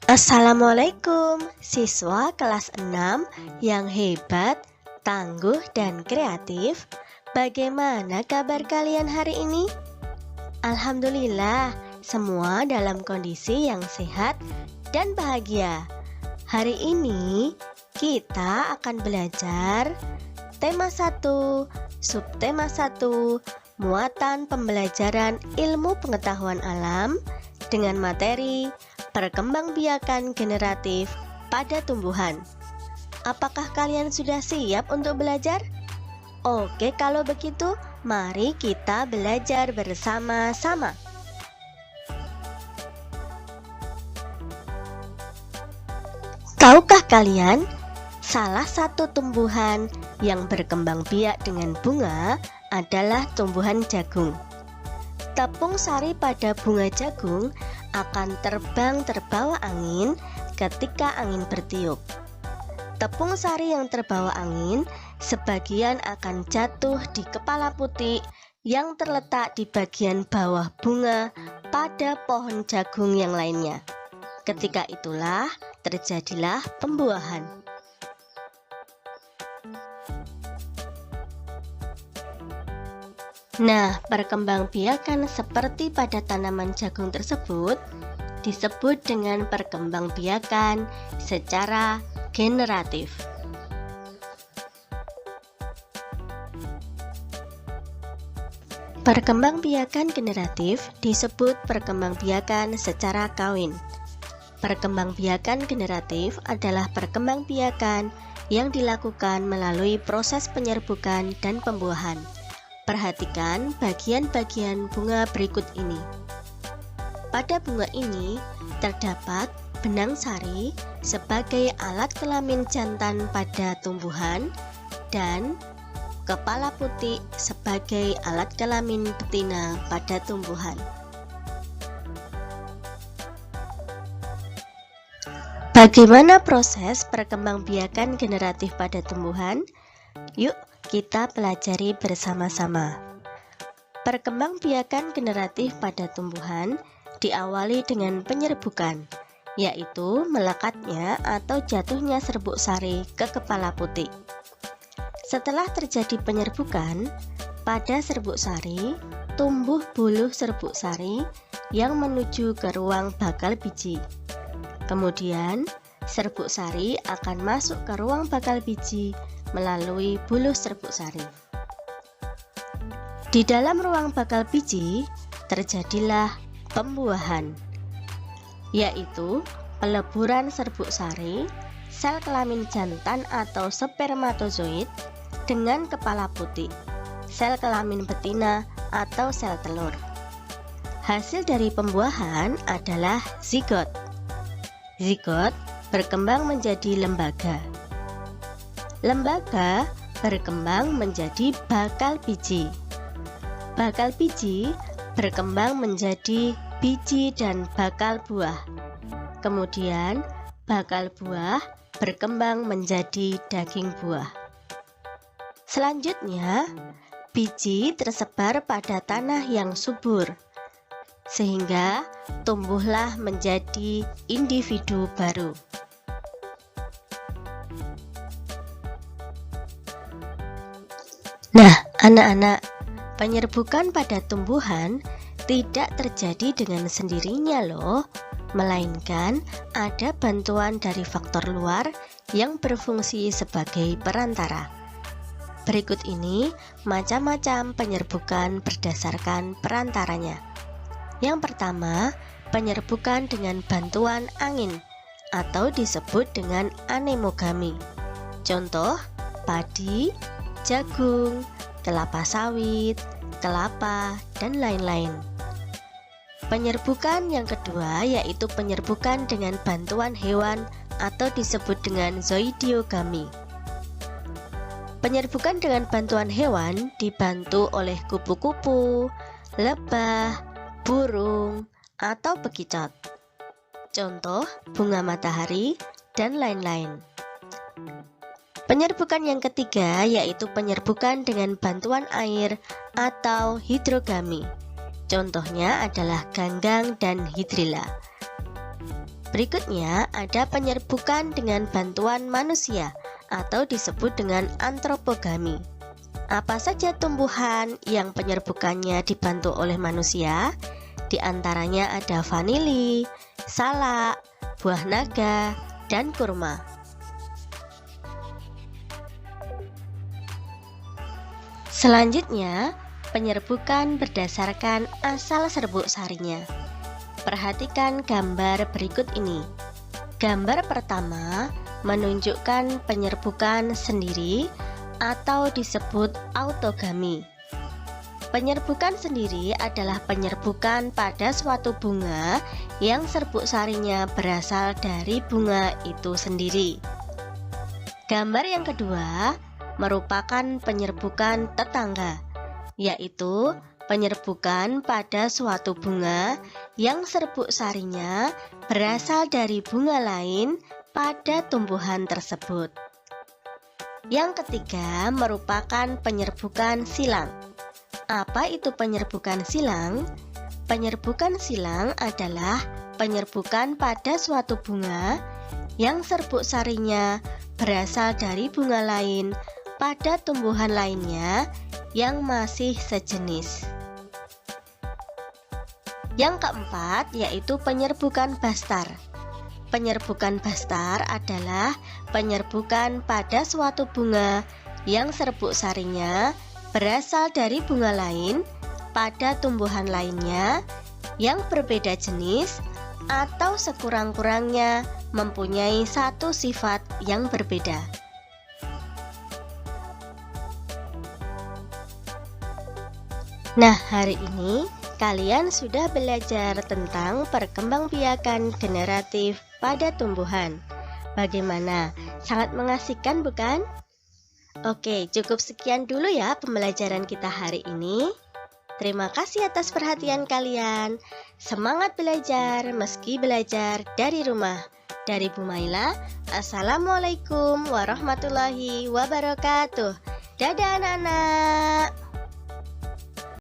Assalamualaikum siswa kelas 6 yang hebat, tangguh, dan kreatif. Bagaimana kabar kalian hari ini? Alhamdulillah, semua dalam kondisi yang sehat dan bahagia. Hari ini kita akan belajar tema 1, subtema 1, muatan pembelajaran ilmu pengetahuan alam dengan materi perkembangbiakan generatif pada tumbuhan. Apakah kalian sudah siap untuk belajar? Oke, kalau begitu, mari kita belajar bersama-sama. Tahukah kalian, salah satu tumbuhan yang berkembang biak dengan bunga adalah tumbuhan jagung. Tepung sari pada bunga jagung akan terbang terbawa angin ketika angin bertiup. Tepung sari yang terbawa angin sebagian akan jatuh di kepala putik yang terletak di bagian bawah bunga pada pohon jagung yang lainnya. Ketika itulah terjadilah pembuahan. Nah, perkembangbiakan seperti pada tanaman jagung tersebut disebut dengan perkembangbiakan secara generatif. Perkembangbiakan generatif disebut perkembangbiakan secara kawin. Perkembangbiakan generatif adalah perkembangbiakan yang dilakukan melalui proses penyerbukan dan pembuahan. Perhatikan bagian-bagian bunga berikut ini. Pada bunga ini terdapat benang sari sebagai alat kelamin jantan pada tumbuhan dan kepala putik sebagai alat kelamin betina pada tumbuhan. Bagaimana proses perkembangbiakan generatif pada tumbuhan? Yuk, kita pelajari bersama-sama. Perkembangbiakan generatif pada tumbuhan diawali dengan penyerbukan, yaitu melekatnya atau jatuhnya serbuk sari ke kepala putik. Setelah terjadi penyerbukan, pada serbuk sari tumbuh buluh serbuk sari yang menuju ke ruang bakal biji. Kemudian, serbuk sari akan masuk ke ruang bakal biji melalui buluh serbuk sari. Di dalam ruang bakal biji terjadilah pembuahan, yaitu peleburan serbuk sari, sel kelamin jantan atau spermatozoid dengan kepala putik, sel kelamin betina atau sel telur. Hasil dari pembuahan adalah zigot. Zigot berkembang menjadi lembaga. Lembaga berkembang menjadi bakal biji. Bakal biji berkembang menjadi biji dan bakal buah. Kemudian bakal buah berkembang menjadi daging buah. Selanjutnya, biji tersebar pada tanah yang subur, sehingga tumbuhlah menjadi individu baru. Nah, anak-anak, penyerbukan pada tumbuhan tidak terjadi dengan sendirinya loh, melainkan ada bantuan dari faktor luar yang berfungsi sebagai perantara. Berikut ini macam-macam penyerbukan berdasarkan perantaranya. Yang pertama, penyerbukan dengan bantuan angin atau disebut dengan anemogami. Contoh, padi, jagung, kelapa sawit, kelapa, dan lain-lain. Penyerbukan yang kedua yaitu penyerbukan dengan bantuan hewan atau disebut dengan zoidiogami. Penyerbukan dengan bantuan hewan dibantu oleh kupu-kupu, lebah, burung, atau bekicot. Contoh, bunga matahari, dan lain-lain. Penyerbukan yang ketiga yaitu penyerbukan dengan bantuan air atau hidrogami. Contohnya adalah ganggang dan hidrilla. Berikutnya ada penyerbukan dengan bantuan manusia atau disebut dengan antropogami. Apa saja tumbuhan yang penyerbukannya dibantu oleh manusia? Di antaranya ada vanili, salak, buah naga, dan kurma. Selanjutnya, penyerbukan berdasarkan asal serbuk sarinya. Perhatikan gambar berikut ini. Gambar pertama menunjukkan penyerbukan sendiri atau disebut autogami. Penyerbukan sendiri adalah penyerbukan pada suatu bunga yang serbuk sarinya berasal dari bunga itu sendiri. Gambar yang kedua merupakan penyerbukan tetangga, yaitu penyerbukan pada suatu bunga yang serbuk sarinya berasal dari bunga lain pada tumbuhan tersebut. Yang ketiga merupakan penyerbukan silang. Apa itu penyerbukan silang? Penyerbukan silang adalah penyerbukan pada suatu bunga yang serbuk sarinya berasal dari bunga lain pada tumbuhan lainnya yang masih sejenis. Yang keempat yaitu penyerbukan bastar. Penyerbukan bastar adalah penyerbukan pada suatu bunga yang serbuk sarinya berasal dari bunga lain pada tumbuhan lainnya yang berbeda jenis atau sekurang-kurangnya mempunyai satu sifat yang berbeda. Nah, hari ini kalian sudah belajar tentang perkembangbiakan generatif pada tumbuhan. Bagaimana? Sangat mengasihkan, bukan? Oke, cukup sekian dulu ya pembelajaran kita hari ini. Terima kasih atas perhatian kalian. Semangat belajar meski belajar dari rumah. Dari Bu Maila, Assalamualaikum warahmatullahi wabarakatuh. Dadah anak-anak.